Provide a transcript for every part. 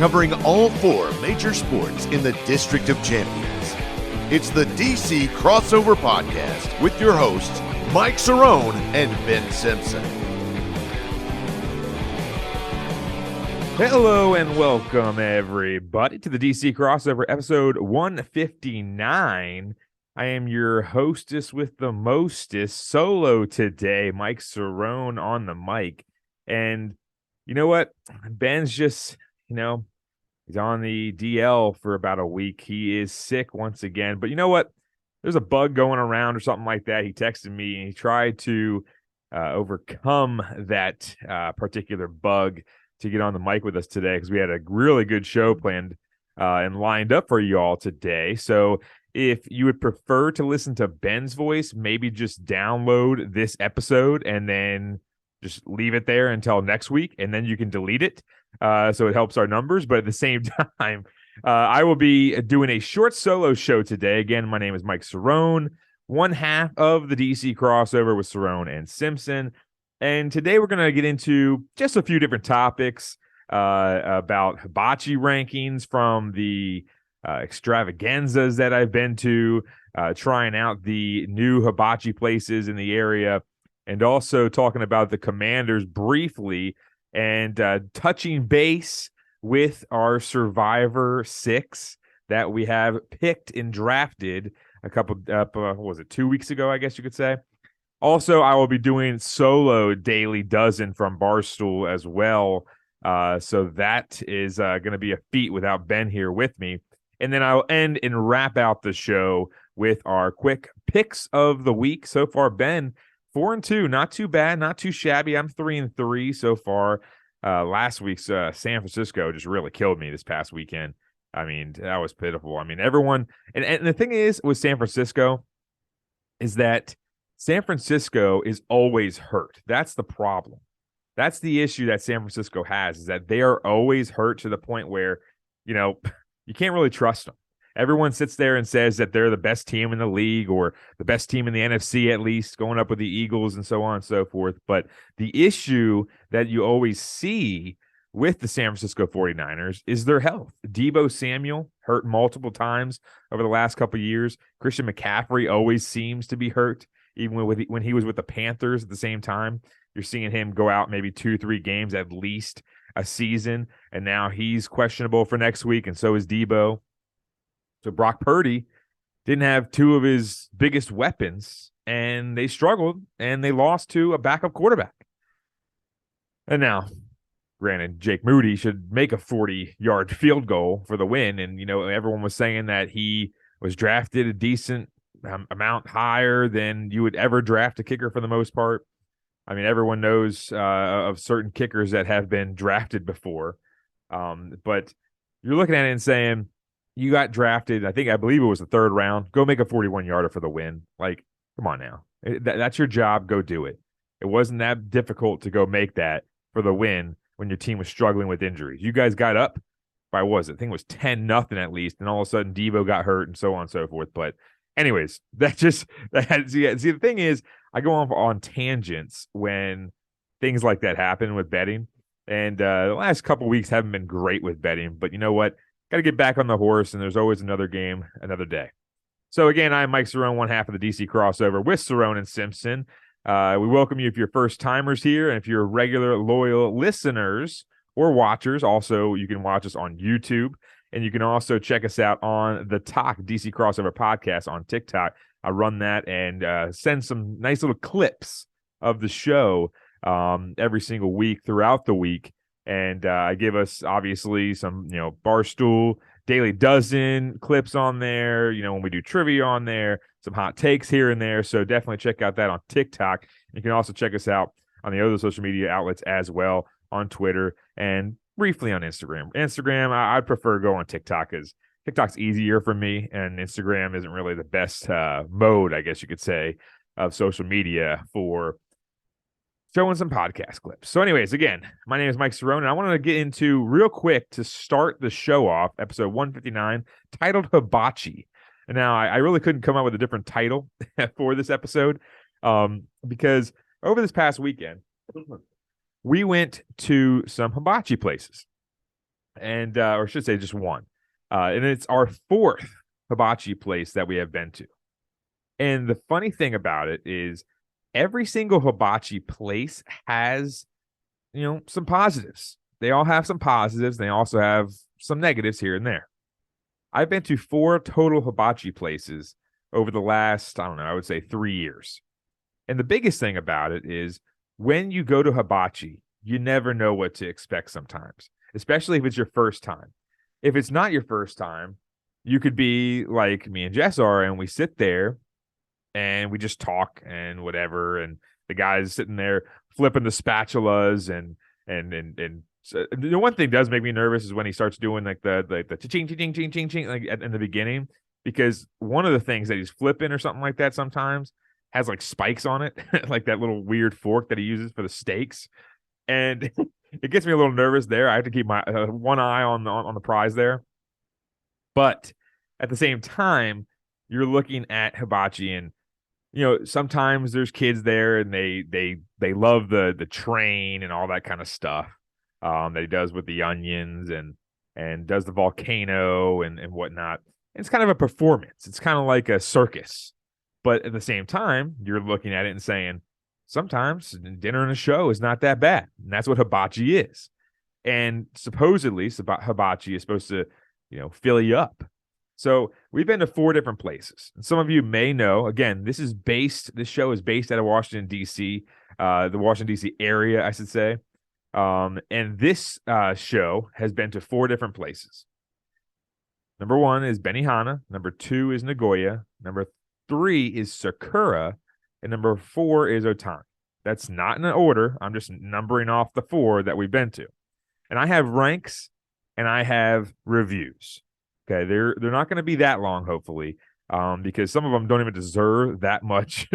covering all 4 major sports in the District of Champions. It's the DC Crossover Podcast with your hosts, Mike Cerrone and Ben Simpson. Hello and welcome, everybody, to the DC Crossover, episode 159. I am your hostess with the mostest, solo today, Mike Cerrone on the mic. And you know what? Ben's just, he's on the DL for about a week. He is sick once again. But you know what? There's a bug going around or something like that. He texted me and he tried to overcome that particular bug to get on the mic with us today because we had a really good show planned and lined up for you all today. So if you would prefer to listen to Ben's voice, maybe just download this episode and then just leave it there until next week, and then you can delete it so it helps our numbers. But at the same time, I will be doing a short solo show today. Again, my name is Mike Cerrone, one half of the DC Crossover with Cerrone and Simpson. And today we're going to get into just a few different topics about hibachi rankings from the extravaganzas that I've been to, trying out the new hibachi places in the area, and also talking about the Commanders briefly and touching base with our Survivor 6 that we have picked and drafted a couple, 2 weeks ago, I guess you could say. Also, I will be doing solo Daily Dozen from Barstool as well. So that is going to be a feat without Ben here with me. And then I'll end and wrap out the show with our quick picks of the week. So far, Ben, 4-2, not too bad, not too shabby. I'm 3-3 so far. Last week's San Francisco just really killed me this past weekend. I mean, that was pitiful. I mean, everyone, and the thing is with San Francisco is that San Francisco is always hurt. That's the problem. That's the issue that San Francisco has, is that they are always hurt to the point where, you can't really trust them. Everyone sits there and says that they're the best team in the league or the best team in the NFC, at least, going up with the Eagles and so on and so forth. But the issue that you always see with the San Francisco 49ers is their health. Deebo Samuel hurt multiple times over the last couple of years. Christian McCaffrey always seems to be hurt. Even when he was with the Panthers at the same time, you're seeing him go out maybe 2-3 games at least a season, and now he's questionable for next week, and so is Deebo. So Brock Purdy didn't have 2 of his biggest weapons, and they struggled, and they lost to a backup quarterback. And now, granted, Jake Moody should make a 40-yard field goal for the win, and everyone was saying that he was drafted a decent amount higher than you would ever draft a kicker for the most part. I mean, everyone knows of certain kickers that have been drafted before. But you're looking at it and saying, you got drafted, I believe it was the 3rd round. Go make a 41-yarder for the win. Like, come on now. That's your job. Go do it. It wasn't that difficult to go make that for the win when your team was struggling with injuries. You guys got up by, I think it was 10-0 at least, and all of a sudden Deebo got hurt and so on and so forth. But anyways, see, the thing is, I go on tangents when things like that happen with betting. And the last couple weeks haven't been great with betting. But you know what? Got to get back on the horse, and there's always another game, another day. So again, I'm Mike Cerrone, one half of the DC Crossover with Cerrone and Simpson. We welcome you if you're first-timers here, and if you're regular, loyal listeners or watchers. Also, you can watch us on YouTube. And you can also check us out on the Talk DC Crossover Podcast on TikTok. I run that and send some nice little clips of the show every single week throughout the week. And I give us, obviously, some, Barstool Daily Dozen clips on there, when we do trivia on there, some hot takes here and there. So definitely check out that on TikTok. You can also check us out on the other social media outlets as well, on Twitter and briefly on Instagram. I'd prefer go on TikTok because TikTok's easier for me, and Instagram isn't really the best mode, I guess you could say, of social media for showing some podcast clips. So anyways, again, my name is Mike Cerrone, and I wanted to get into real quick to start the show off, episode 159, titled Hibachi. And now I really couldn't come up with a different title for this episode because over this past weekend, we went to some hibachi places. and or I should say just one. And it's our fourth hibachi place that we have been to. And the funny thing about it is every single hibachi place has, some positives. They all have some positives. They also have some negatives here and there. I've been to 4 total hibachi places over the last, I don't know, I would say 3 years. And the biggest thing about it is when you go to hibachi, you never know what to expect sometimes, especially if it's your first time. If it's not your first time, you could be like me and Jess are, and we sit there and we just talk and whatever. And the guy's sitting there flipping the spatulas and so the one thing does make me nervous is when he starts doing like the ching ching ching ching ching like in the beginning, because one of the things that he's flipping or something like that sometimes has like spikes on it, like that little weird fork that he uses for the steaks, and it gets me a little nervous there. I have to keep my one eye on the prize there, but at the same time, you're looking at hibachi and sometimes there's kids there and they love the train and all that kind of stuff that he does with the onions and does the volcano and whatnot. It's kind of a performance. It's kind of like a circus. But at the same time, you're looking at it and saying, sometimes dinner and a show is not that bad. And that's what hibachi is. And supposedly, hibachi is supposed to, fill you up. So we've been to 4 different places. And some of you may know, again, this show is based out of Washington, D.C., the Washington, D.C. area, I should say. And this show has been to 4 different places. Number 1 is Benihana. Number 2 is Nagoya. Number 3 is Sakura. And number 4 is Otani. That's not in an order. I'm just numbering off the 4 that we've been to. And I have ranks and I have reviews. Okay, they're not going to be that long, hopefully, because some of them don't even deserve that much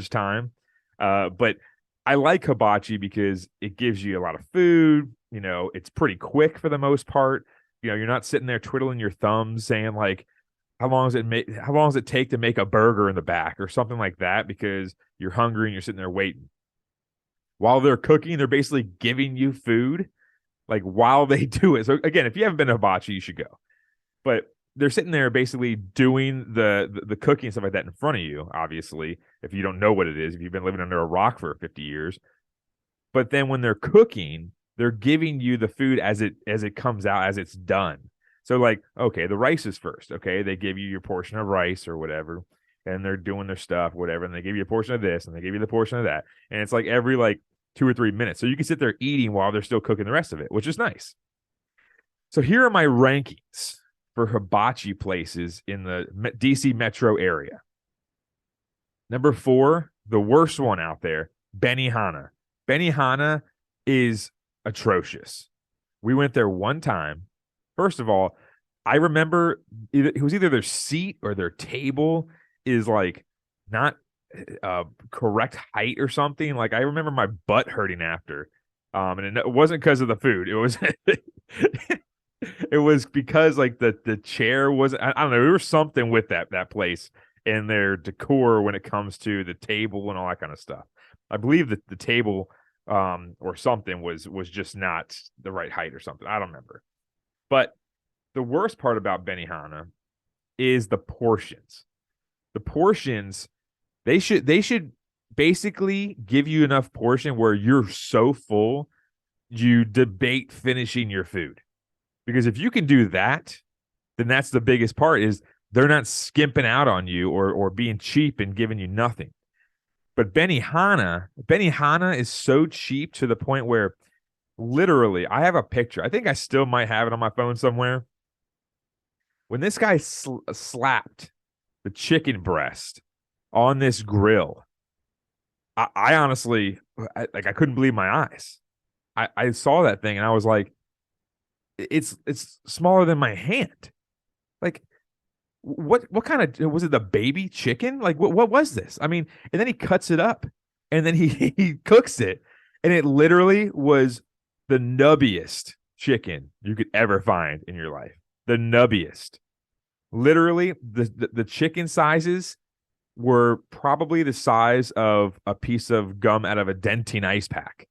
time. But I like hibachi because it gives you a lot of food. It's pretty quick for the most part. You're not sitting there twiddling your thumbs saying like, how long does it take to make a burger in the back or something like that, because you're hungry and you're sitting there waiting. While they're cooking, they're basically giving you food like while they do it. So again, if you haven't been to hibachi, you should go. But they're sitting there basically doing the cooking and stuff like that in front of you, obviously, if you don't know what it is, if you've been living under a rock for 50 years. But then when they're cooking, they're giving you the food as it comes out, as it's done. So like, okay, the rice is first. Okay, they give you your portion of rice or whatever, and they're doing their stuff, whatever, and they give you a portion of this, and they give you the portion of that. And it's like every like 2 or 3 minutes. So you can sit there eating while they're still cooking the rest of it, which is nice. So here are my rankings for hibachi places in the DC metro area. Number 4, the worst one out there, Benihana. Benihana is atrocious. We went there one time. First of all, I remember it was either their seat or their table is like not correct height or something. Like I remember my butt hurting after. And it wasn't because of the food. It was it was because like the chair wasn't, I don't know, there was something with that place and their decor when it comes to the table and all that kind of stuff. I believe that the table or something was just not the right height or something. I don't remember. But the worst part about Benihana is the portions. The portions, they should basically give you enough portion where you're so full you debate finishing your food. Because if you can do that, then that's the biggest part, is they're not skimping out on you or being cheap and giving you nothing. But Benihana is so cheap to the point where literally, I have a picture. I think I still might have it on my phone somewhere. When this guy slapped the chicken breast on this grill, I honestly, I couldn't believe my eyes. I saw that thing and I was like, it's smaller than my hand. Like, what kind of, was it the baby chicken? Like, what was this? I mean, and then he cuts it up and then he cooks it, and it literally was the nubbiest chicken you could ever find in your life. The nubbiest. Literally, the chicken sizes were probably the size of a piece of gum out of a Dentyne ice pack.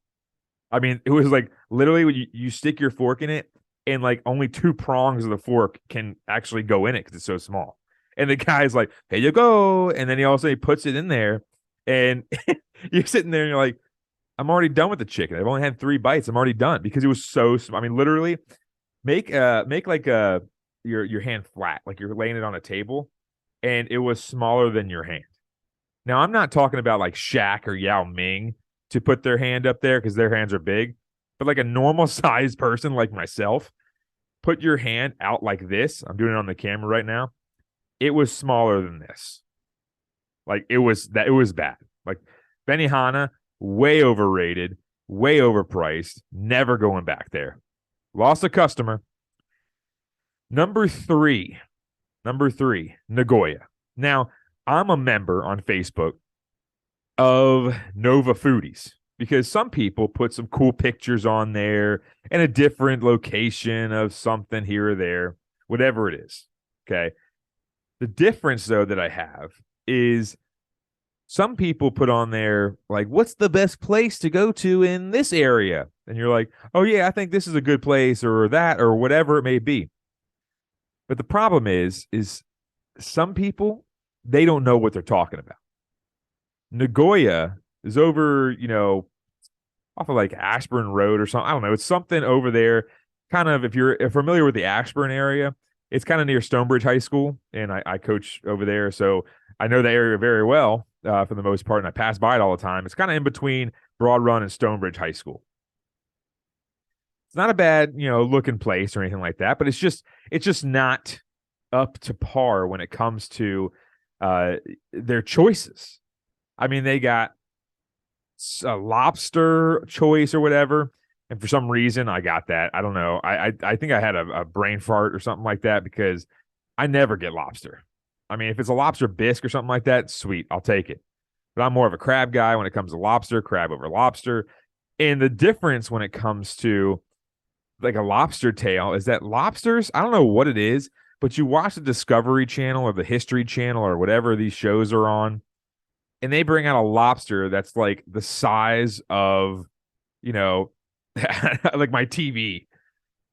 I mean, it was like literally when you stick your fork in it, and like only 2 prongs of the fork can actually go in it because it's so small. And the guy's like, "Here you go," and then he puts it in there, and you're sitting there and you're like, "I'm already done with the chicken. I've only had 3 bites. I'm already done because it was so small." I mean, literally, make like your hand flat, like you're laying it on a table, and it was smaller than your hand. Now, I'm not talking about like Shaq or Yao Ming to put their hand up there because their hands are big, but like a normal sized person like myself, put your hand out like this. I'm doing it on the camera right now. It was smaller than this. Like it was bad. Like Benihana, way overrated, way overpriced, never going back there. Lost a customer. Number three, Nagoya. Now, I'm a member on Facebook of Nova Foodies because some people put some cool pictures on there and a different location of something here or there, whatever it is. Okay. The difference, though, that I have is some people put on there, like, what's the best place to go to in this area? And you're like, oh, yeah, I think this is a good place or that or whatever it may be. But the problem is some people, they don't know what they're talking about. Nagoya is over, off of like Ashburn Road or something. I don't know. It's something over there. Kind of, if you're familiar with the Ashburn area, it's kind of near Stonebridge High School, and I coach over there, so I know the area very well for the most part, and I pass by it all the time. It's kind of in between Broad Run and Stonebridge High School. It's not a bad, looking place or anything like that, but it's just not up to par when it comes to their choices. I mean, they got a lobster choice or whatever, and for some reason I got that. I don't know. I think I had a brain fart or something like that because I never get lobster. I mean, if it's a lobster bisque or something like that, sweet, I'll take it. But I'm more of a crab guy when it comes to lobster, crab over lobster. And the difference when it comes to like a lobster tail is that lobsters, I don't know what it is, but you watch the Discovery Channel or the History Channel or whatever these shows are on, and they bring out a lobster that's like the size of, like my TV.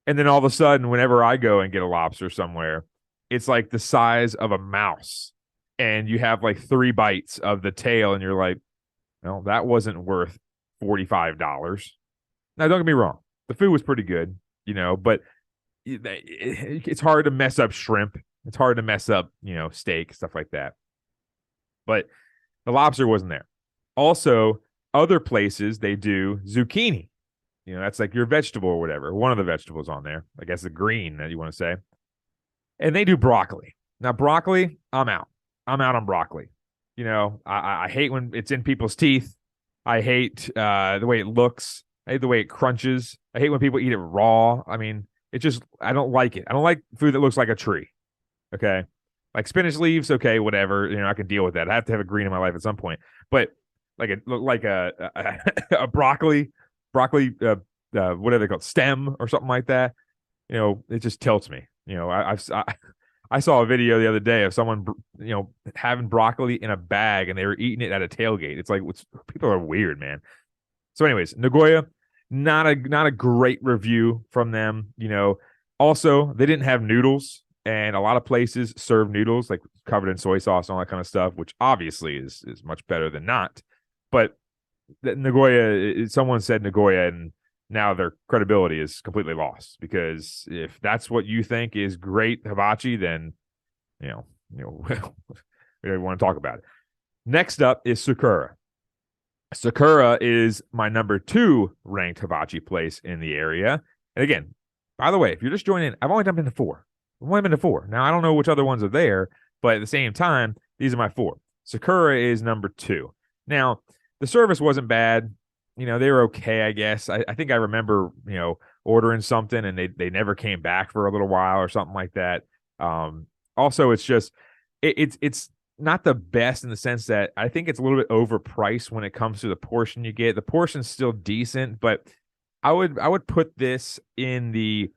And then all of a sudden, whenever I go and get a lobster somewhere, it's like the size of a mouse. And you have like 3 bites of the tail, and you're like, no, that wasn't worth $45. Now, don't get me wrong. The food was pretty good, but it's hard to mess up shrimp. It's hard to mess up, steak, stuff like that. But the lobster wasn't there. Also, other places, they do zucchini. That's like your vegetable or whatever. One of the vegetables on there. I guess the green that you want to say. And they do broccoli. Now, broccoli, I'm out. I'm out on broccoli. I hate when it's in people's teeth. I hate the way it looks. I hate the way it crunches. I hate when people eat it raw. I mean, I don't like it. I don't like food that looks like a tree. Okay. Like spinach leaves, okay, whatever. I can deal with that. I have to have a green in my life at some point. But like a broccoli, what are they called? Stem or something like that. It just tilts me. I saw a video the other day of someone, having broccoli in a bag and they were eating it at a tailgate. It's like, people are weird, man. So, anyways, Nagoya, not a great review from them. Also, they didn't have noodles, and a lot of places serve noodles like covered in soy sauce and all that kind of stuff, which obviously is much better than not. But Nagoya, someone said Nagoya, and now their credibility is completely lost, because if that's what you think is great hibachi, then we don't want to talk about it. Next up is Sakura. Sakura is my number 2 ranked hibachi place in the area. And again, by the way, if you're just joining, I've only been to 4. I've only been to 4. Now, I don't know which other ones are there, but at the same time, these are my 4. Sakura is number 2. Now, the service wasn't bad. They were okay, I guess. I think I remember, ordering something and they never came back for a little while or something like that. Also, it's just, it's not the best in the sense that I think it's a little bit overpriced when it comes to the portion you get. The portion's still decent, but I would put this in the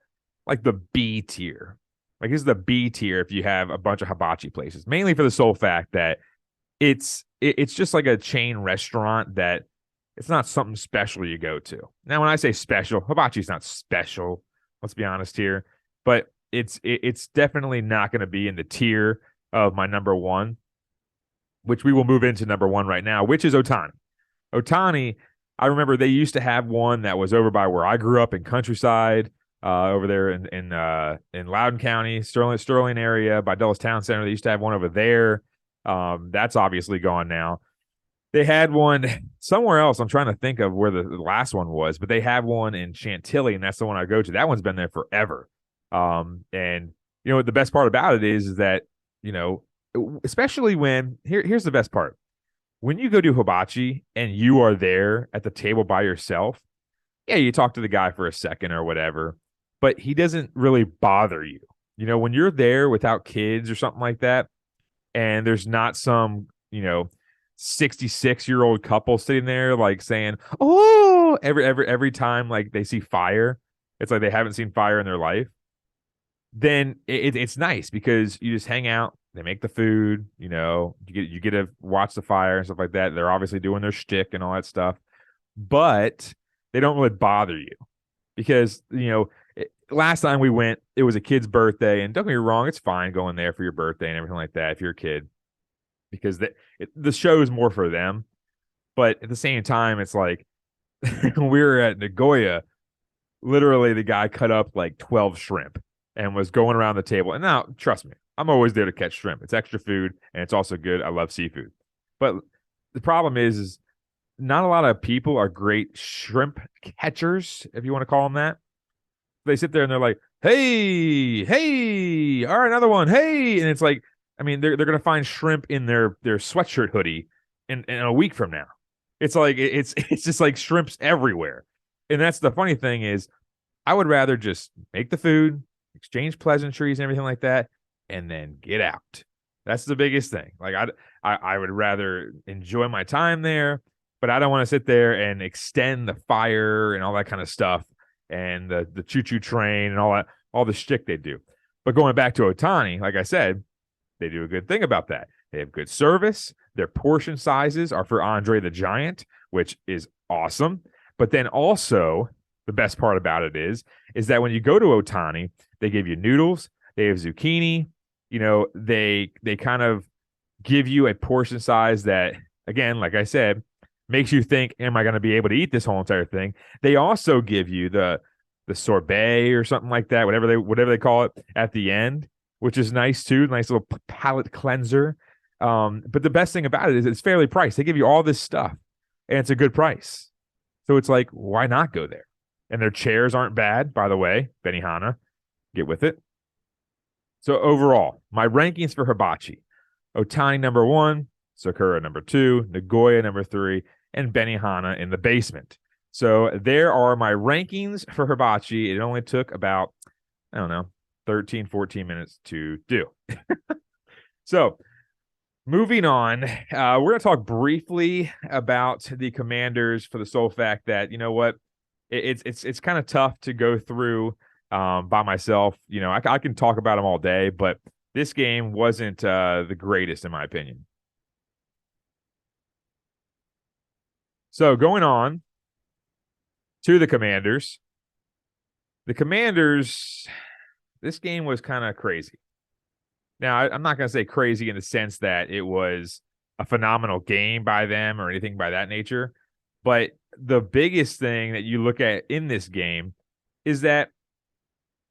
B tier. Like, this is the B tier if you have a bunch of hibachi places, mainly for the sole fact that it's just like a chain restaurant that it's not something special you go to. Now, when I say special, hibachi's not special. Let's be honest here. But it's definitely not going to be in the tier of my number one, which we will move into number one right now, which is Otani. Otani, I remember they used to have one that was over by where I grew up in Countryside, over there in Loudoun County, Sterling area by Dulles Town Center. They used to have one over there. That's obviously gone now. They had one somewhere else. I'm trying to think of where the last one was, but they have one in Chantilly, and that's the one I go to. That one's been there forever. And you know what the best part about it is that, you know, especially when here's the best part. When you go do hibachi and you are there at the table by yourself, yeah, you talk to the guy for a second or whatever, but he doesn't really bother you. You know, when you're there without kids or something like that, and there's not some, you know, 66-year-old couple sitting there like saying, "Oh," every time like they see fire, it's like they haven't seen fire in their life. Then it's nice because you just hang out. They make the food, you know, you get to watch the fire and stuff like that. They're obviously doing their shtick and all that stuff, but they don't really bother you because, you know, last time we went, it was a kid's birthday, and don't get me wrong, it's fine going there for your birthday and everything like that if you're a kid, because the show is more for them. But at the same time, it's like when we were at Nagoya, literally the guy cut up like 12 shrimp and was going around the table. And now, trust me, I'm always there to catch shrimp. It's extra food, and it's also good. I love seafood. But the problem is not a lot of people are great shrimp catchers, if you want to call them that. They sit there and they're like, hey, hey, all right, another one, hey. And it's like, I mean, they're going to find shrimp in their sweatshirt hoodie in a week from now. It's like, it's just like shrimps everywhere. And that's the funny thing is, I would rather just make the food, exchange pleasantries and everything like that, and then get out. That's the biggest thing. Like I would rather enjoy my time there, but I don't want to sit there and extend the fire and all that kind of stuff and the choo-choo train and all the shtick they do. But going back to Otani, like I said, they do a good thing about that. They have good service. Their portion sizes are for Andre the Giant, which is awesome. But then also, the best part about it is that when you go to Otani, they give you noodles, they have zucchini, you know, they kind of give you a portion size that, again, like I said, makes you think, am I going to be able to eat this whole entire thing? They also give you the sorbet or something like that, whatever they call it at the end, which is nice too, nice little palate cleanser. But the best thing about it is it's fairly priced. They give you all this stuff, and it's a good price. So it's like, why not go there? And their chairs aren't bad, by the way. Benihana, get with it. So overall, my rankings for hibachi: Otani number 1, Sakura number 2, Nagoya number 3, and Benihana in the basement. So there are my rankings for hibachi. It only took about, I don't know, 13, 14 minutes to do. So moving on, we're going to talk briefly about the Commanders for the sole fact that, you know what, it's kind of tough to go through by myself. You know, I can talk about them all day, but this game wasn't the greatest in my opinion. So going on to the Commanders. The Commanders, this game was kind of crazy. Now, I'm not going to say crazy in the sense that it was a phenomenal game by them or anything by that nature, but the biggest thing that you look at in this game is that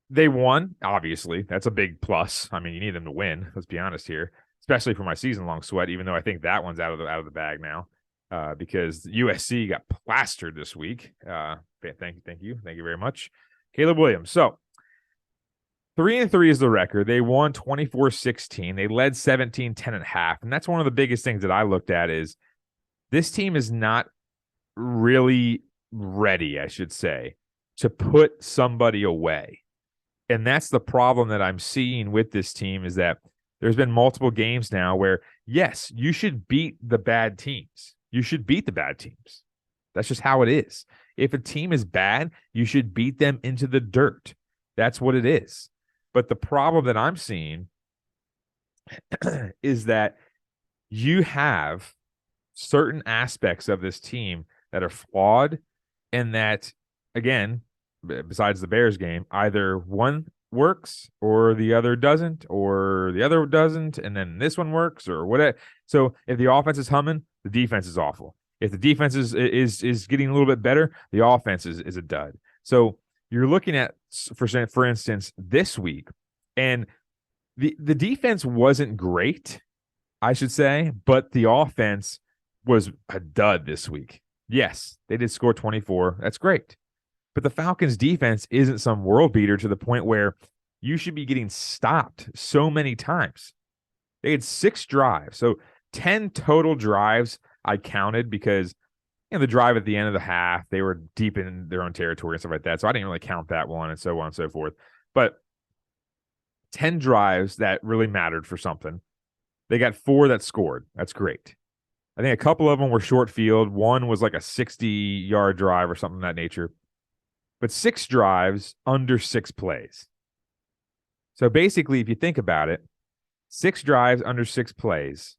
they won, obviously. That's a big plus. I mean, you need them to win, let's be honest here, especially for my season-long sweat, even though I think that one's out of the bag now because USC got plastered this week. Thank you very much, Caleb Williams. So 3-3 is the record. They won 24-16. They led 17-10.5. And that's one of the biggest things that I looked at is this team is not really ready, I should say, to put somebody away. And that's the problem that I'm seeing with this team is that there's been multiple games now where, yes, you should beat the bad teams. You should beat the bad teams. That's just how it is. If a team is bad, you should beat them into the dirt. That's what it is. But the problem that I'm seeing is that you have certain aspects of this team that are flawed and that, again, besides the Bears game, either one works or the other doesn't, or the other doesn't, and then this one works or whatever. So if the offense is humming, the defense is awful. If the defense is getting a little bit better, the offense is a dud. So you're looking at, for instance, this week, and the defense wasn't great, I should say, but the offense was a dud this week. Yes, they did score 24. That's great. But the Falcons defense isn't some world beater to the point where you should be getting stopped so many times. They had 6 drives. So 10 total drives I counted because the drive at the end of the half, they were deep in their own territory and stuff like that. So I didn't really count that one and so on and so forth. But 10 drives that really mattered for something. They got 4 that scored. That's great. I think a couple of them were short field. One was like a 60-yard drive or something of that nature. But 6 drives under 6 plays. So basically, if you think about it, 6 drives under 6 plays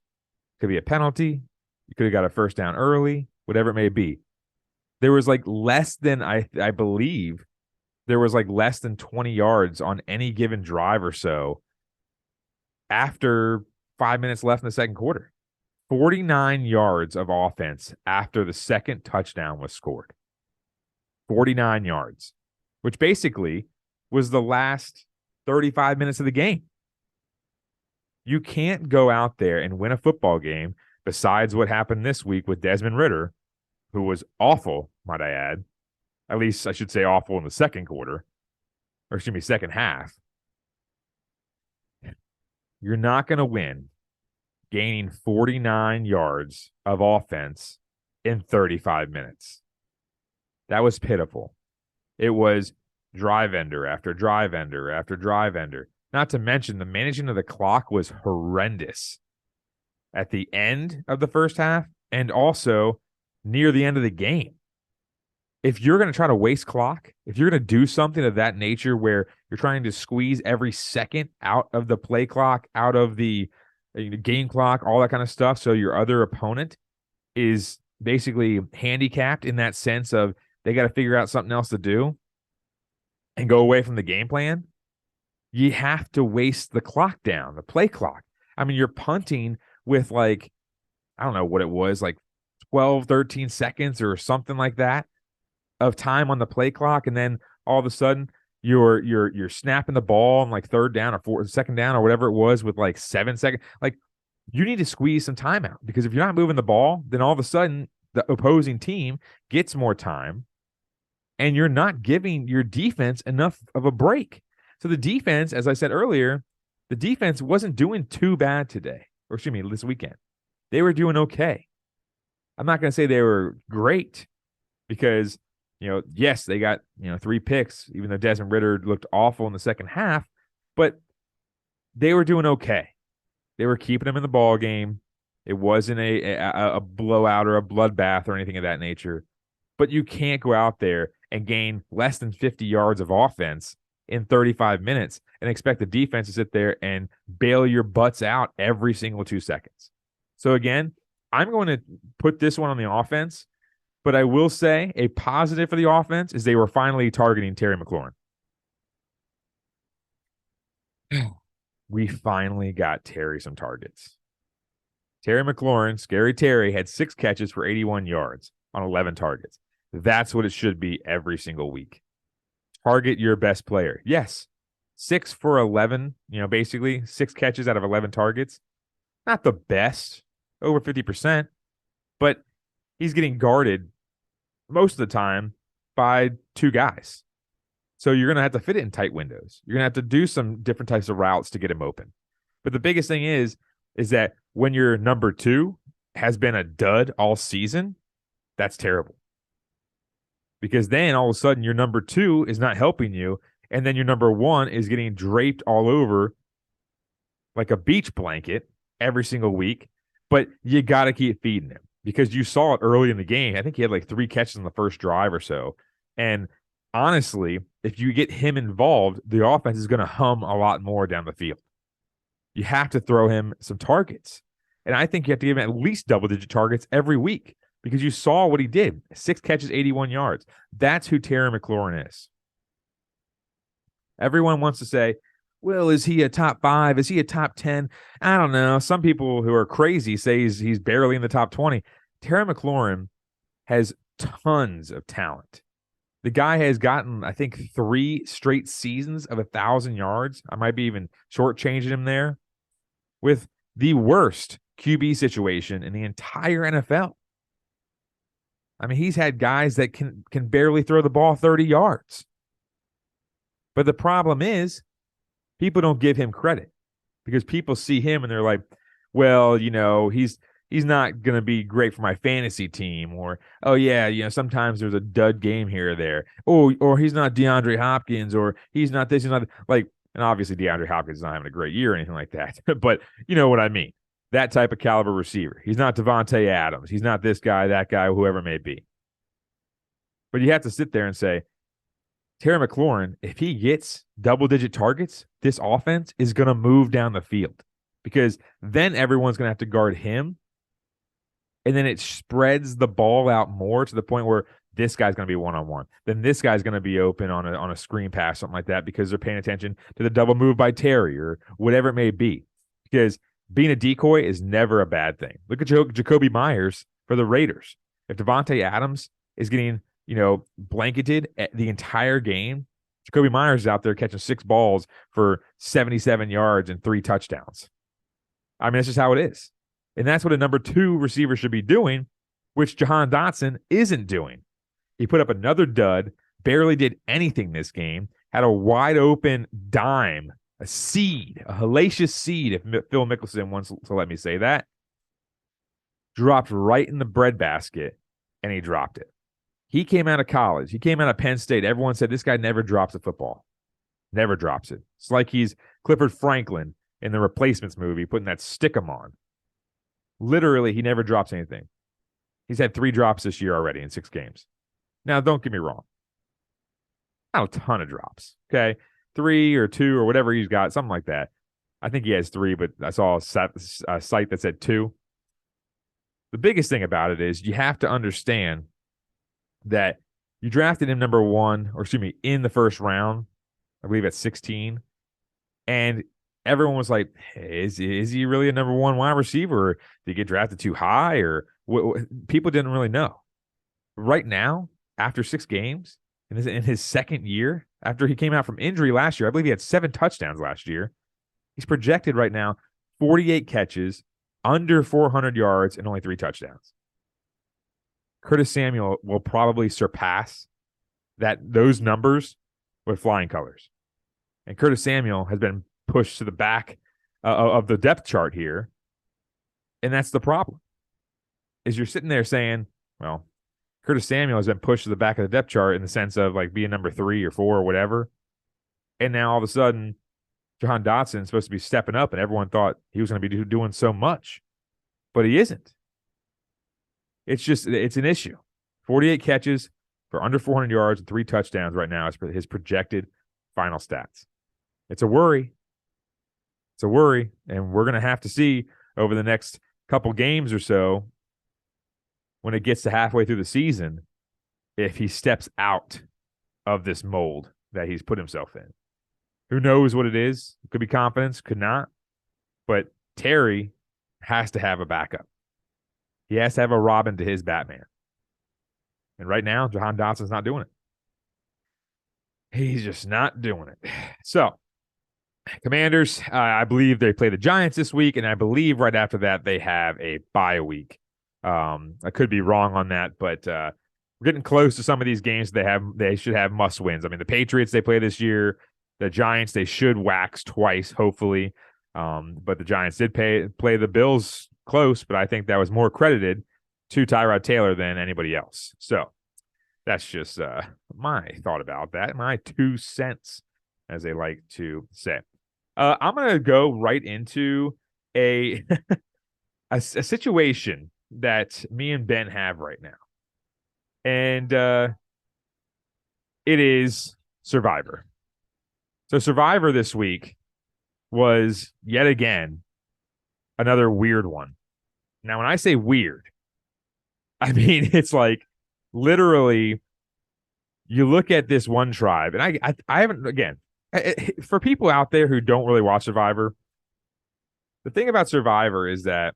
could be a penalty. You could have got a first down early, whatever it may be. There was like less than, I believe, there was like less than 20 yards on any given drive or so after 5 minutes left in the second quarter. 49 yards of offense after the second touchdown was scored. 49 yards, which basically was the last 35 minutes of the game. You can't go out there and win a football game besides what happened this week with Desmond Ridder, who was awful, might I add. At least I should say awful in the second quarter, or excuse me, second half. You're not going to win gaining 49 yards of offense in 35 minutes. That was pitiful. It was drive ender after drive ender after drive ender. Not to mention the managing of the clock was horrendous at the end of the first half and also near the end of the game. If you're going to try to waste clock, if you're going to do something of that nature where you're trying to squeeze every second out of the play clock, out of the game clock, all that kind of stuff, so your other opponent is basically handicapped in that sense of they got to figure out something else to do and go away from the game plan, you have to waste the clock down, the play clock. I mean, you're punting with like, I don't know what it was, like 12, 13 seconds or something like that of time on the play clock, and then all of a sudden you're snapping the ball on like third down or second down or whatever it was with like 7 seconds. Like, you need to squeeze some time out, because if you're not moving the ball, then all of a sudden the opposing team gets more time and you're not giving your defense enough of a break. So the defense, as I said earlier, the defense wasn't doing too bad today, or excuse me, this weekend. They were doing okay. I'm not going to say they were great because, yes, they got, 3 picks, even though Desmond Ridder looked awful in the second half, but they were doing okay. They were keeping them in the ball game. It wasn't a blowout or a bloodbath or anything of that nature. But you can't go out there and gain less than 50 yards of offense in 35 minutes and expect the defense to sit there and bail your butts out every single 2 seconds. So again, I'm going to put this one on the offense, but I will say a positive for the offense is they were finally targeting Terry McLaurin. We finally got Terry some targets. Terry McLaurin, Scary Terry, had 6 catches for 81 yards on 11 targets. That's what it should be every single week. Target your best player. Yes, 6 for 11, basically 6 catches out of 11 targets. Not the best, over 50%, but he's getting guarded most of the time by 2 guys. So you're going to have to fit it in tight windows. You're going to have to do some different types of routes to get him open. But the biggest thing is that when your number 2 has been a dud all season, that's terrible. Because then all of a sudden your number 2 is not helping you, and then your number 1 is getting draped all over like a beach blanket every single week, but you got to keep feeding him because you saw it early in the game. I think he had like 3 catches on the first drive or so. And honestly, if you get him involved, the offense is going to hum a lot more down the field. You have to throw him some targets. And I think you have to give him at least double-digit targets every week because you saw what he did. 6 catches, 81 yards. That's who Terry McLaurin is. Everyone wants to say, well, is he a top 5? Is he a top 10? I don't know. Some people who are crazy say he's barely in the top 20. Terry McLaurin has tons of talent. The guy has gotten, I think, 3 straight seasons of 1,000 yards. I might be even shortchanging him there with the worst QB situation in the entire NFL. I mean, he's had guys that can barely throw the ball 30 yards. But the problem is people don't give him credit because people see him and they're like, well, he's not going to be great for my fantasy team, or, oh yeah, sometimes there's a dud game here or there. Oh, or he's not DeAndre Hopkins, or he's not this, he's not like, and obviously DeAndre Hopkins is not having a great year or anything like that. But you know what I mean? That type of caliber receiver. He's not Devontae Adams. He's not this guy, that guy, whoever it may be. But you have to sit there and say, Terry McLaurin, if he gets double-digit targets, this offense is going to move down the field because then everyone's going to have to guard him. And then it spreads the ball out more to the point where this guy's going to be one-on-one. Then this guy's going to be open on a screen pass, something like that, because they're paying attention to the double move by Terry or whatever it may be. Because being a decoy is never a bad thing. Look at Jacoby Myers for the Raiders. If Devontae Adams is getting, blanketed the entire game, Jacoby Myers is out there catching 6 balls for 77 yards and 3 touchdowns. I mean, that's just how it is. And that's what a number 2 receiver should be doing, which Jahan Dotson isn't doing. He put up another dud, barely did anything this game, had a wide open dime, a seed, a hellacious seed, if Phil Mickelson wants to let me say that, dropped right in the breadbasket, and he dropped it. He came out of college. He came out of Penn State. Everyone said this guy never drops a football. Never drops it. It's like he's Clifford Franklin in the Replacements movie, putting that stick-em on. Literally, he never drops anything. He's had 3 drops this year already in 6 games. Now, don't get me wrong. Not a ton of drops, okay? 3 or 2 or whatever he's got, something like that. I think he has 3, but I saw a site that said 2. The biggest thing about it is you have to understand that you drafted him number 1, or excuse me, in the first round, I believe at 16, and everyone was like, hey, is he really a number 1 wide receiver? Or did he get drafted too high? Or people didn't really know. Right now, after 6 games, in his second year, after he came out from injury last year, I believe he had 7 touchdowns last year. He's projected right now 48 catches, under 400 yards, and only 3 touchdowns. Curtis Samuel will probably surpass those numbers with flying colors. And Curtis Samuel has been pushed to the back of the depth chart here. And that's the problem. Is you're sitting there saying, well, Curtis Samuel has been pushed to the back of the depth chart in the sense of like being number 3 or 4 or whatever. And now all of a sudden, Jahan Dotson is supposed to be stepping up, and everyone thought he was going to be doing so much. But he isn't. It's an issue. 48 catches for under 400 yards and 3 touchdowns right now is his projected final stats. It's a worry. It's a worry, and we're going to have to see over the next couple games or so when it gets to halfway through the season if he steps out of this mold that he's put himself in. Who knows what it is? It could be confidence, could not. But Terry has to have a backup. He has to have a Robin to his Batman. And right now, Jahan Dotson's not doing it. He's just not doing it. So, Commanders, I believe they play the Giants this week, and I believe right after that they have a bye week. I could be wrong on that, but we're getting close to some of these games. They should have must wins. I mean, the Patriots they play this year, the Giants they should wax twice, hopefully. But the Giants did play the Bills close, but I think that was more credited to Tyrod Taylor than anybody else. So that's just my thought about that, my 2 cents, as they like to say. I'm going to go right into a situation that me and Ben have right now. And it is Survivor. So Survivor this week was yet again another weird one. Now, when I say weird, I mean, it's like literally you look at this one tribe, and I haven't, again, for people out there who don't really watch Survivor, the thing about Survivor is that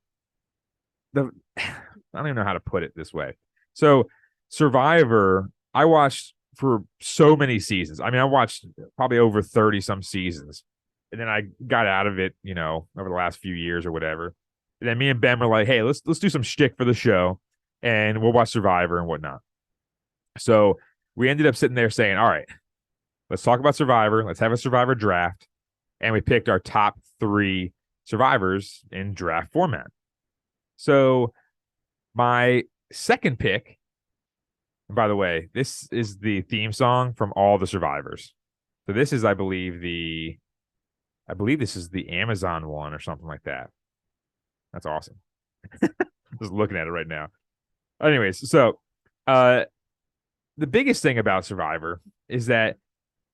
the I don't even know how to put it this way. So Survivor, I watched for so many seasons. I mean, I watched probably over 30 some seasons. And then I got out of it, over the last few years or whatever. And then me and Ben were like, hey, let's do some shtick for the show and we'll watch Survivor and whatnot. So we ended up sitting there saying, all right, let's talk about Survivor. Let's have a Survivor draft. And we picked our top 3 survivors in draft format. So my second pick, and by the way, this is the theme song from all the survivors. So this is, I believe this is the Amazon one or something like that. That's awesome. Just looking at it right now. Anyways, so the biggest thing about Survivor is that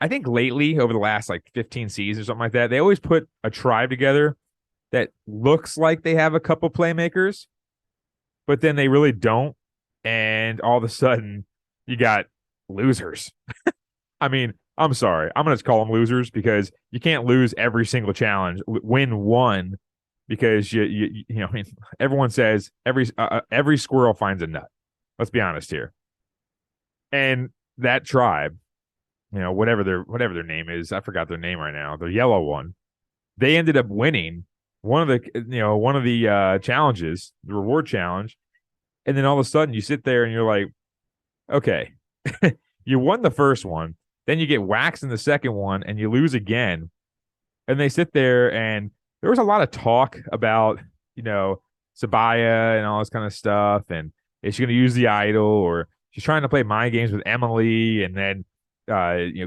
I think lately, over the last like 15 seasons or something like that, they always put a tribe together that looks like they have a couple playmakers, but then they really don't. And all of a sudden, you got losers. I mean, I'm sorry. I'm going to call them losers because you can't lose every single challenge. Win one because I mean, everyone says every squirrel finds a nut. Let's be honest here. And that tribe, whatever their name is, I forgot their name right now. The yellow one, they ended up winning one of the challenges, the reward challenge. And then all of a sudden you sit there and you're like, okay, you won the first one. Then you get waxed in the second one and you lose again. And they sit there and there was a lot of talk about, Sabaya and all this kind of stuff. And is she going to use the idol or she's trying to play mind games with Emily? And then,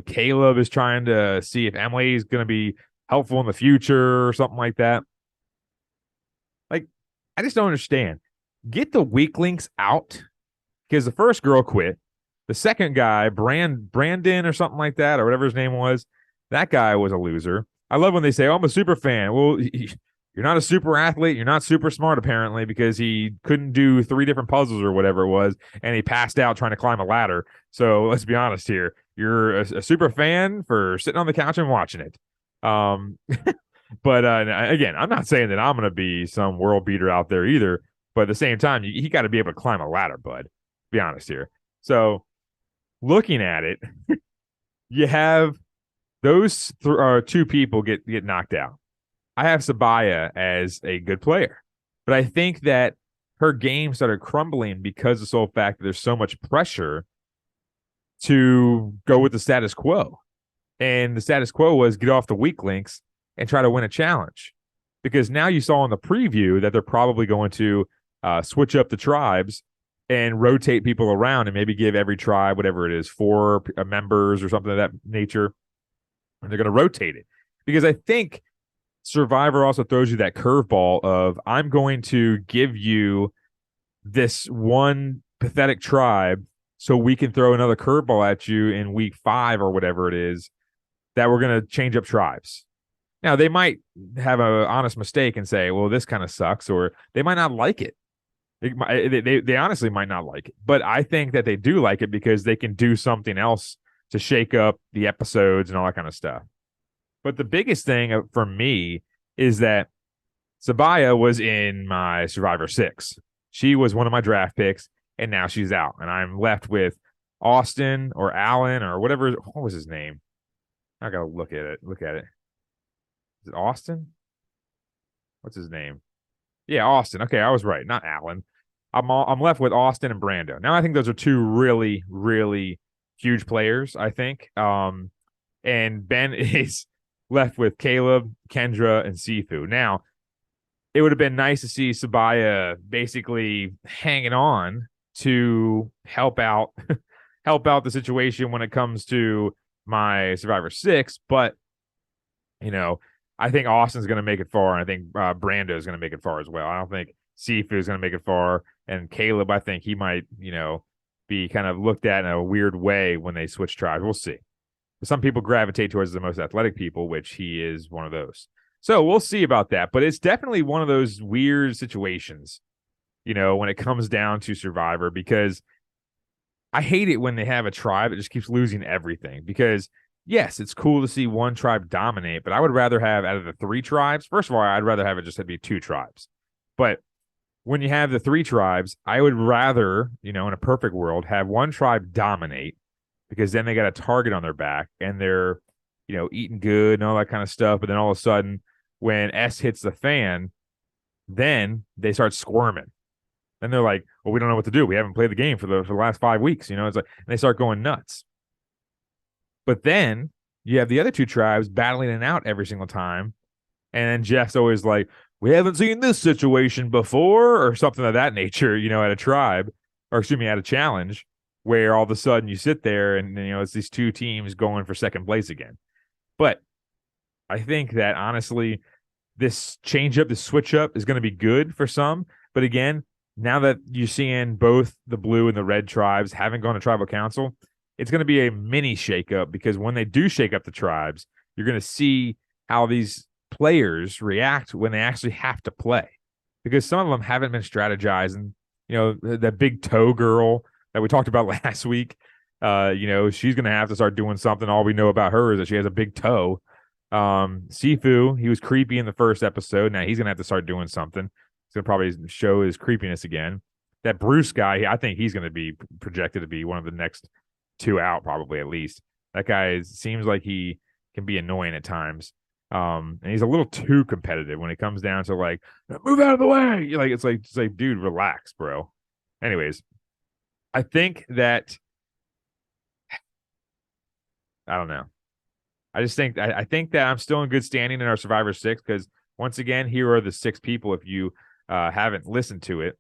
Caleb is trying to see if Emily is going to be helpful in the future or something like that. Like, I just don't understand. Get the weaklings out because the first girl quit. The second guy, Brandon or something like that, or whatever his name was, that guy was a loser. I love when they say, oh, I'm a super fan. Well, you're not a super athlete. You're not super smart, apparently, because he couldn't do 3 different puzzles or whatever it was, and he passed out trying to climb a ladder. So let's be honest here. You're a super fan for sitting on the couch and watching it. But again, I'm not saying that I'm going to be some world beater out there either. But at the same time, you got to be able to climb a ladder, bud. Be honest here. So looking at it, you have those 2 people get knocked out. I have Sabaya as a good player, but I think that her game started crumbling because of the sole fact that there's so much pressure to go with the status quo. And the status quo was get off the weak links and try to win a challenge. Because now you saw in the preview that they're probably going to switch up the tribes and rotate people around and maybe give every tribe, whatever it is, 4 members or something of that nature. And they're going to rotate it. Because I think Survivor also throws you that curveball of I'm going to give you this one pathetic tribe so we can throw another curveball at you in week 5 or whatever it is that we're going to change up tribes. Now, they might have an honest mistake and say, well, this kind of sucks, or they might not like it. They honestly might not like it. But I think that they do like it because they can do something else to shake up the episodes and all that kind of stuff. But the biggest thing for me is that Sabaya was in my Survivor 6. She was one of my draft picks, and now she's out. And I'm left with Austin or Alan or whatever. What was his name? I got to look at it. Is it Austin? What's his name? Yeah, Austin. Okay, I was right. Not Alan. I'm left with Austin and Brando. Now I think those are 2 really, really huge players, I think. And Ben is left with Caleb, Kendra, and Sifu. Now, it would have been nice to see Sabaya basically hanging on to help out the situation when it comes to my Survivor 6, but I think Austin's going to make it far, and I think Brando is going to make it far as well. I don't think Sifu is going to make it far, and Caleb, I think he might, be kind of looked at in a weird way when they switch tribes. We'll see. But some people gravitate towards the most athletic people, which he is one of those. So we'll see about that. But it's definitely one of those weird situations, when it comes down to Survivor, because I hate it when they have a tribe that just keeps losing everything, because yes, it's cool to see one tribe dominate, but I would rather have out of the three tribes. First of all, I'd rather have it just be two tribes. But when you have the three tribes, I would rather, in a perfect world, have one tribe dominate because then they got a target on their back and they're, eating good and all that kind of stuff. But then all of a sudden, when S hits the fan, then they start squirming. Then they're like, well, we don't know what to do. We haven't played the game for the last 5 weeks. It's like, and they start going nuts. But then you have the other two tribes battling it out every single time. And then Jeff's always like, we haven't seen this situation before, or something of that nature, at a tribe, or excuse me, at a challenge, where all of a sudden you sit there and, it's these two teams going for second place again. But I think that honestly, this change up, this switch up is going to be good for some. But again, now that you're seeing both the blue and the red tribes haven't gone to tribal council, it's going to be a mini shakeup because when they do shake up the tribes, you're going to see how these players react when they actually have to play, because some of them haven't been strategizing. That big toe girl that we talked about last week, she's going to have to start doing something. All we know about her is that she has a big toe. Sifu, he was creepy in the first episode. Now he's going to have to start doing something. He's going to probably show his creepiness again. That Bruce guy, I think he's going to be projected to be one of the next two out, probably, at least. That guy seems like he can be annoying at times. And he's a little too competitive when it comes down to like, move out of the way. It's like, dude, relax, bro. Anyways, I think that I don't know. I just think I think that I'm still in good standing in our Survivor 6 because once again, here are the 6 people. If you haven't listened to it,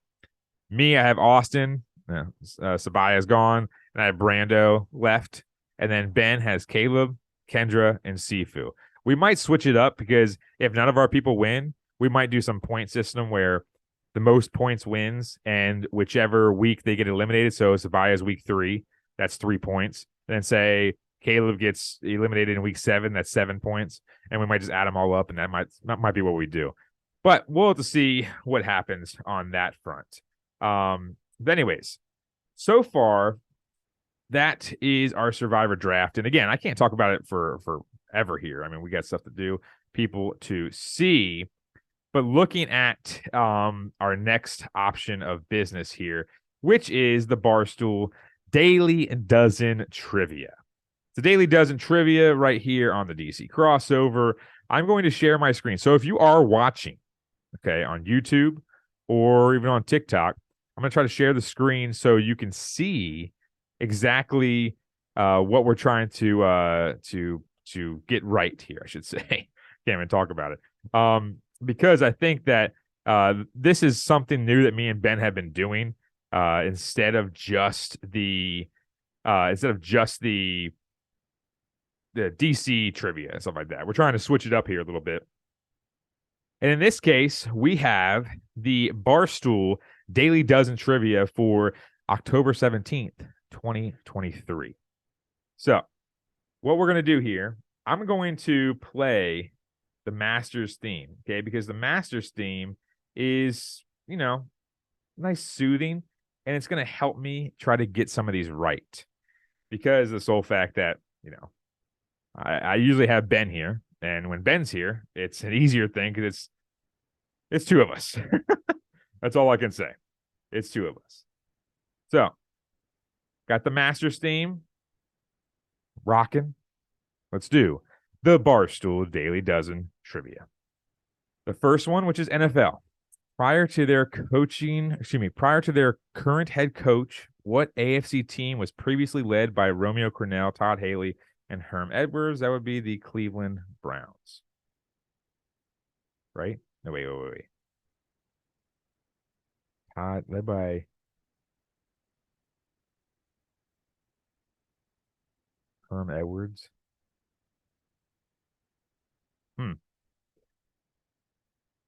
me, I have Austin, Sabaya's gone, and I have Brando left, and then Ben has Caleb, Kendra, and Sifu. We might switch it up because if none of our people win, we might do some point system where the most points wins, and whichever week they get eliminated. So Sabaya's week 3, that's 3 points. Then say Caleb gets eliminated in week 7, that's 7 points, and we might just add them all up, and that might be what we do. But we'll have to see what happens on that front. But anyways, so far that is our Survivor draft, and again, I can't talk about it for ever here. I mean, we got stuff to do, people to see. But looking at our next option of business here, which is the Barstool Daily Dozen Trivia. The Daily Dozen Trivia right here on the DC Crossover. I'm going to share my screen. So if you are watching, okay, on YouTube or even on TikTok, I'm going to try to share the screen so you can see exactly what we're trying to get right here, I should say. Can't even talk about it. Because I think that this is something new that me and Ben have been doing instead of just the DC trivia and stuff like that. We're trying to switch it up here a little bit. And in this case, we have the Barstool Daily Dozen Trivia for October 17th, 2023. So what we're going to do here, I'm going to play the Masters theme, okay? Because the Masters theme is, nice, soothing, and it's going to help me try to get some of these right. Because the sole fact that, I usually have Ben here, and when Ben's here, it's an easier thing because it's two of us. That's all I can say. It's two of us. So, got the Masters theme rocking. Let's do the Barstool Daily Dozen Trivia. The first one, which is NFL. Prior to their current head coach, what AFC team was previously led by Romeo Crennel, Todd Haley, and Herm Edwards? That would be the Cleveland Browns. Right? No, wait. Todd, led by Herm Edwards.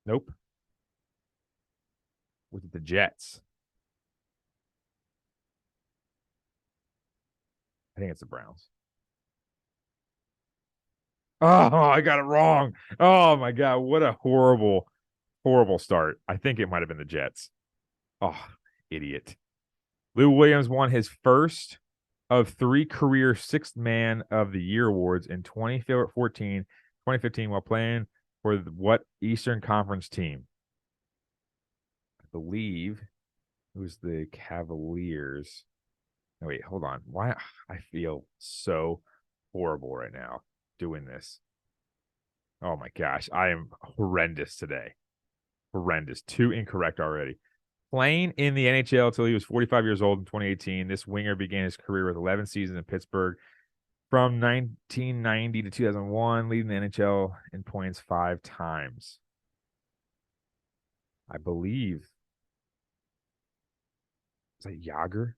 Nope. Was it the Jets? I think it's the Browns. Oh, I got it wrong. Oh, my God. What a horrible start. I think it might have been the Jets. Oh, idiot. Lou Williams won his first of 3 career Sixth Man of the Year awards in 2014, 2015 while playing for what Eastern Conference team? I believe it was the Cavaliers. No, wait, hold on. Why? I feel so horrible right now doing this. Oh my gosh, I am horrendous today. Horrendous. 2 incorrect already. Playing in the NHL until he was 45 years old in 2018, this winger began his career with 11 seasons in Pittsburgh from 1990 to 2001, leading the NHL in points 5 times. I believe. Is that Yager?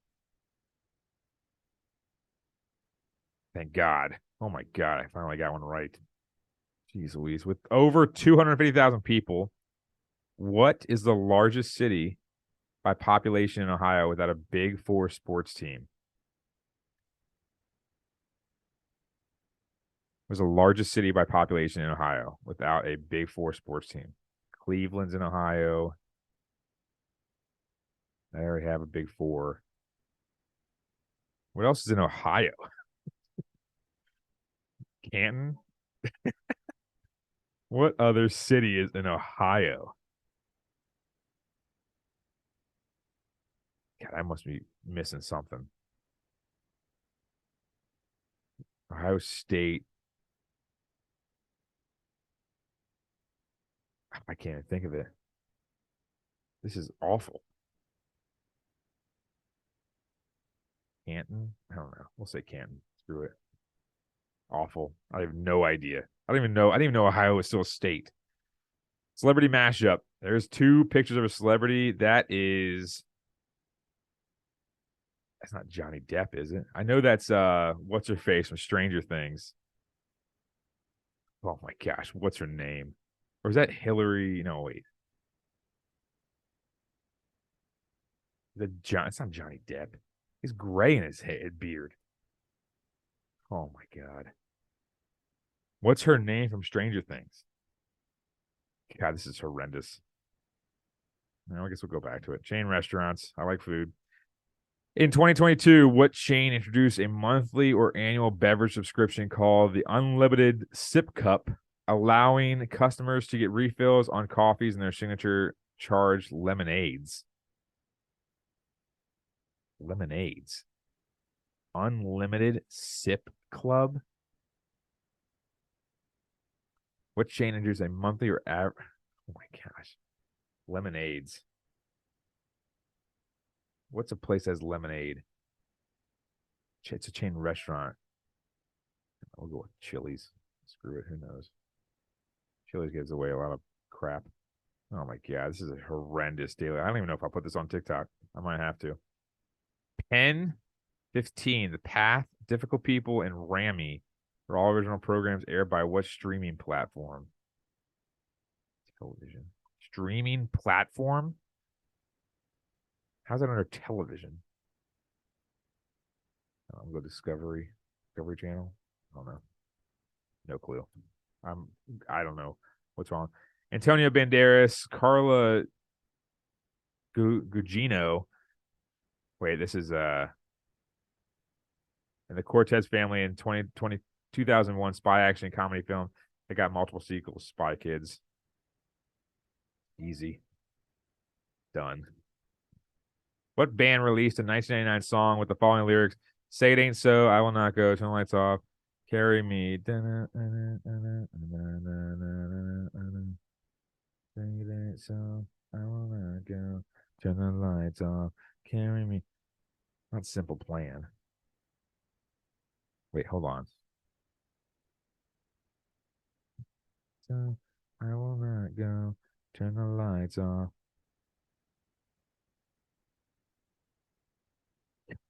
Thank God. Oh my God, I finally got one right. Jeez Louise. With over 250,000 people, what is the largest city by population in Ohio without a Big Four sports team? Was the largest city by population in Ohio without a Big Four sports team? Cleveland's in Ohio. I already have a Big Four. What else is in Ohio? Canton? What other city is in Ohio? God, I must be missing something. Ohio State. I can't even think of it. This is awful. Canton? I don't know. We'll say Canton. Screw it. Awful. I have no idea. I didn't even know Ohio was still a state. Celebrity mashup. There's 2 pictures of a celebrity. That's not Johnny Depp, is it? I know that's what's her face from Stranger Things. Oh my gosh, what's her name? Or is that Hillary? No, wait. It's not Johnny Depp. He's gray in his head beard. Oh my God. What's her name from Stranger Things? God, this is horrendous. Now I guess we'll go back to it. Chain restaurants. I like food. In 2022, what chain introduced a monthly or annual beverage subscription called the Unlimited Sip Cup, allowing customers to get refills on coffees and their signature charged lemonades? Lemonades. Unlimited Sip Club? What chain introduced a monthly or average? Oh my gosh. Lemonades. What's a place that has lemonade? It's a chain restaurant. I'll go with Chili's. Screw it. Who knows? Chili's gives away a lot of crap. Oh my God. This is a horrendous daily. I don't even know if I'll put this on TikTok. I might have to. Pen 15. The Path, Difficult People, and Rammy are all original programs aired by what streaming platform? Television. Streaming platform? How's that under television? I'll go Discovery Channel. I don't know. No clue. I don't know what's wrong. Antonio Banderas, Carla Gugino. Wait, this is in the Cortez family in 2001 spy action comedy film. They got multiple sequels. Spy Kids. Easy. Done. What band released a 1999 song with the following lyrics? Say it ain't so, I will not go, turn the lights off. Carry me. Say it ain't so, I will not go, turn the lights off. Carry me. Not Simple Plan. Wait, hold on. So I will not go, turn the lights off.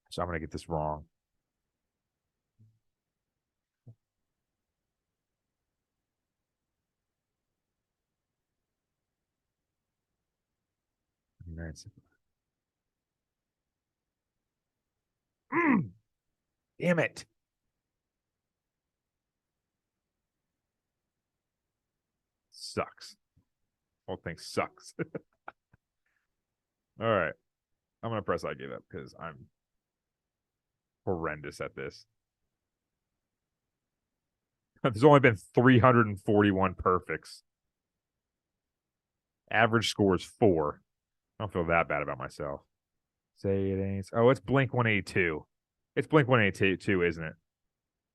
So I'm gonna get this wrong. Damn it. Sucks. Whole thing sucks. All right. I'm gonna press I give up because I'm horrendous at this. There's only been 341 perfects. Average score is 4. I don't feel that bad about myself. Say it ain't. Oh, it's Blink 182. It's Blink 182, isn't it?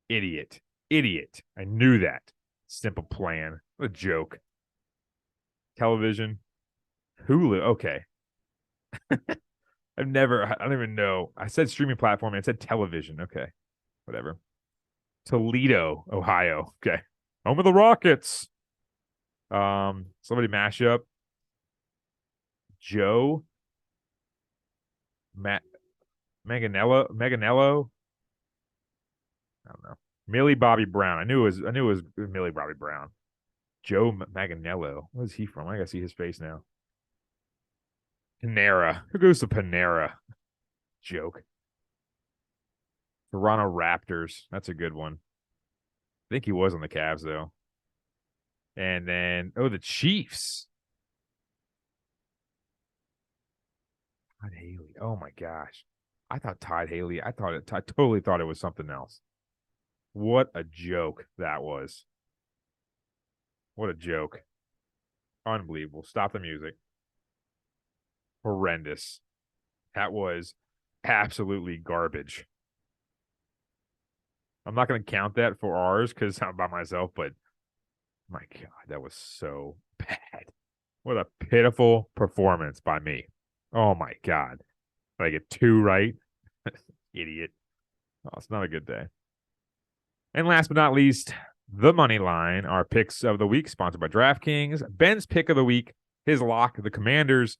Idiot. Idiot. I knew that. Simple Plan. What a joke. Television. Hulu. Okay. I don't even know. I said streaming platform and it said television. Okay. Whatever. Toledo, Ohio. Okay. Home of the Rockets. Somebody mash up. Joe Manganello. I don't know. Millie Bobby Brown. I knew it was Millie Bobby Brown. Joe Manganello. Where's he from? I gotta see his face now. Panera. Who goes to Panera? Joke. Toronto Raptors. That's a good one. I think he was on the Cavs though. And then the Chiefs. Todd Haley. Oh my gosh. I thought Todd Haley. I totally thought it was something else. What a joke that was. What a joke. Unbelievable. Stop the music. Horrendous. That was absolutely garbage. I'm not going to count that for ours because I'm by myself, but my God, that was so bad. What a pitiful performance by me. Oh my God. Did I get 2 right? Idiot. Oh, it's not a good day. And last but not least, the money line, our picks of the week, sponsored by DraftKings. Ben's pick of the week, his lock, the Commanders,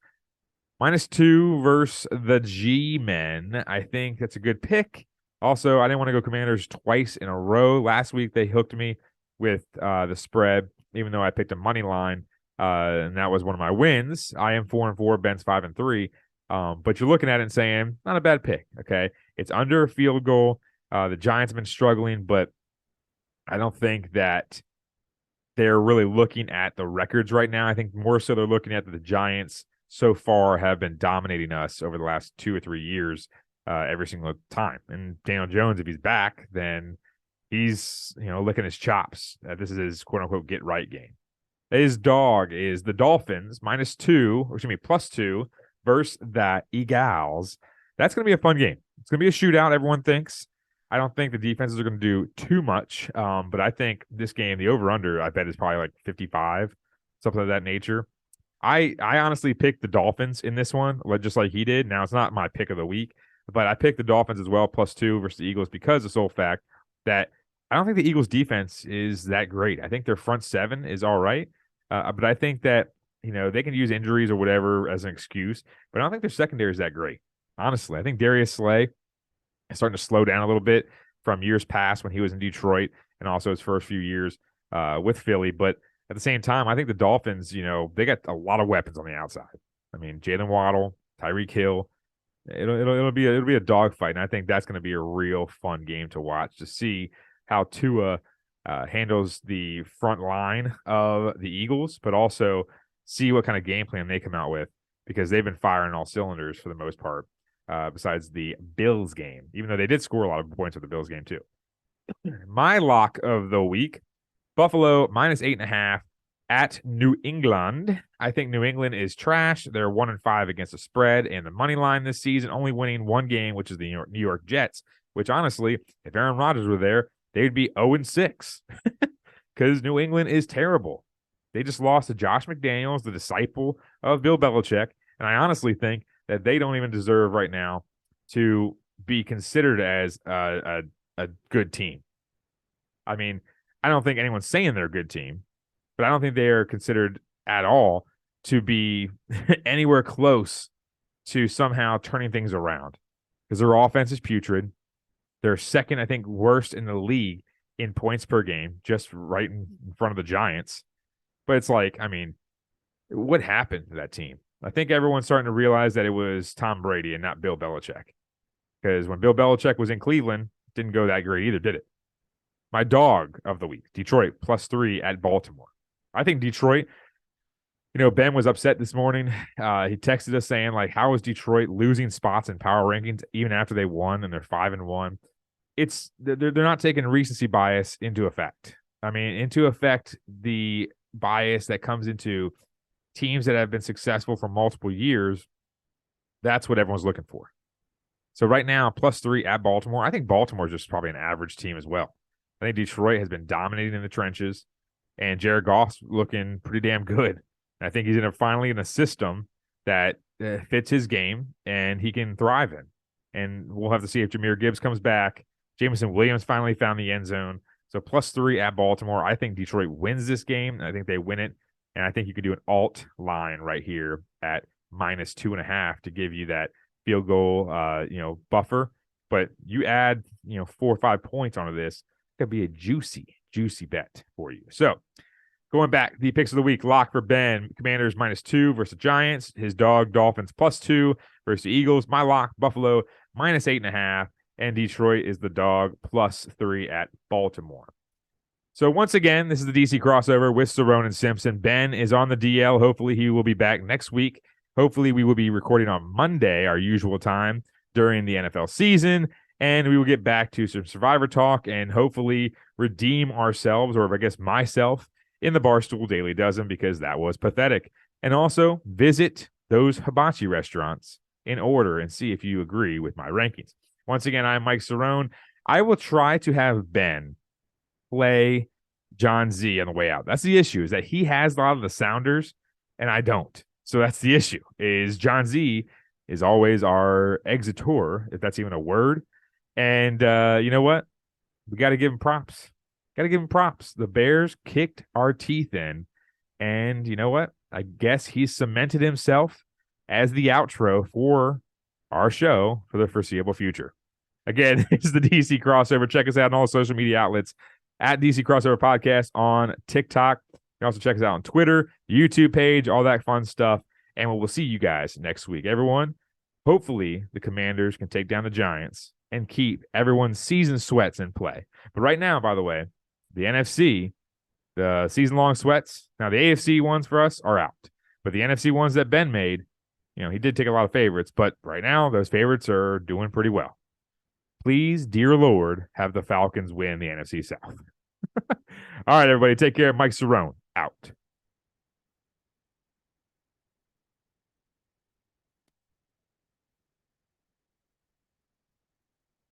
-2 versus the G-Men. I think that's a good pick. Also, I didn't want to go Commanders twice in a row. Last week, they hooked me with the spread, even though I picked a money line, and that was one of my wins. I am 4-4, Ben's 5-3. But you're looking at it and saying, not a bad pick, okay? It's under a field goal. The Giants have been struggling, but I don't think that they're really looking at the records right now. I think more so they're looking at the Giants so far have been dominating us over the last 2 or 3 years every single time. And Daniel Jones, if he's back, then he's, licking his chops. This is his quote-unquote get-right game. His dog is the Dolphins, +2 versus the Eagles. That's going to be a fun game. It's going to be a shootout, everyone thinks. I don't think the defenses are going to do too much, but I think this game, the over-under, I bet is probably like 55, something of that nature. I honestly picked the Dolphins in this one, just like he did. Now, it's not my pick of the week, but I picked the Dolphins as well, +2 versus the Eagles, because of the sole fact that I don't think the Eagles' defense is that great. I think their front seven is all right, but I think that they can use injuries or whatever as an excuse, but I don't think their secondary is that great. Honestly, I think Darius Slay is starting to slow down a little bit from years past when he was in Detroit and also his first few years with Philly. But at the same time, I think the Dolphins, they got a lot of weapons on the outside. I mean, Jalen Waddle, Tyreek Hill. It'll be a dogfight, and I think that's going to be a real fun game to watch, to see how Tua handles the front line of the Eagles, but also see what kind of game plan they come out with, because they've been firing all cylinders for the most part. Besides the Bills game, even though they did score a lot of points with the Bills game too. My lock of the week, Buffalo -8.5 at New England. I think New England is trash. They're 1-5 against the spread and the money line this season, only winning one game, which is the New York Jets, which honestly, if Aaron Rodgers were there, they'd be 0-6 because New England is terrible. They just lost to Josh McDaniels, the disciple of Bill Belichick, and I honestly think that they don't even deserve right now to be considered as a good team. I mean, I don't think anyone's saying they're a good team, but I don't think they are considered at all to be anywhere close to somehow turning things around, because their offense is putrid. They're second, I think, worst in the league in points per game, just right in front of the Giants. But it's like, I mean, what happened to that team? I think everyone's starting to realize that it was Tom Brady and not Bill Belichick. Because when Bill Belichick was in Cleveland, it didn't go that great either, did it? My dog of the week, Detroit +3 at Baltimore. I think Detroit Ben was upset this morning. He texted us saying, like, how is Detroit losing spots in power rankings even after they won and they're 5-1? They're not taking recency bias into effect. I mean, into effect, the bias that comes into teams that have been successful for multiple years. That's what everyone's looking for. So right now, +3 at Baltimore. I think Baltimore is just probably an average team as well. I think Detroit has been dominating in the trenches, and Jared Goff's looking pretty damn good. And I think he's finally in a system that fits his game and he can thrive in. And we'll have to see if Jahmyr Gibbs comes back. Jameson Williams finally found the end zone. So +3 at Baltimore. I think Detroit wins this game. I think they win it. And I think you could do an alt line right here at -2.5 to give you that field goal, buffer. But you add, 4 or 5 points onto this, it could be a juicy bet for you. So going back, the picks of the week, lock for Ben, Commanders -2 versus the Giants. His dog, Dolphins +2 versus the Eagles. My lock, Buffalo -8.5. And Detroit is the dog +3 at Baltimore. So once again, this is the DC crossover with Cerrone and Simpson. Ben is on the DL. Hopefully he will be back next week. Hopefully we will be recording on Monday, our usual time, during the NFL season. And we will get back to some Survivor talk and hopefully redeem ourselves, or I guess myself, in the Barstool Daily Dozen, because that was pathetic. And also visit those hibachi restaurants in order and see if you agree with my rankings. Once again, I'm Mike Cerrone. I will try to have Ben play John Z on the way out. That's the issue, is that he has a lot of the sounders and I don't. So that's the issue, is John Z is always our exitor, if that's even a word. And you know what? We got to give him props. The Bears kicked our teeth in. And you know what? I guess he's cemented himself as the outro for our show for the foreseeable future. Again, it's the DC Crossover. Check us out on all social media outlets at DC Crossover Podcast on TikTok. You can also check us out on Twitter, YouTube page, all that fun stuff. And we'll see you guys next week. Everyone, hopefully the Commanders can take down the Giants and keep everyone's season sweats in play. But right now, by the way, the NFC, the season-long sweats, now the AFC ones for us are out. But the NFC ones that Ben made, he did take a lot of favorites. But right now, those favorites are doing pretty well. Please, dear Lord, have the Falcons win the NFC South. All right, everybody, take care. Mike Cerrone, out.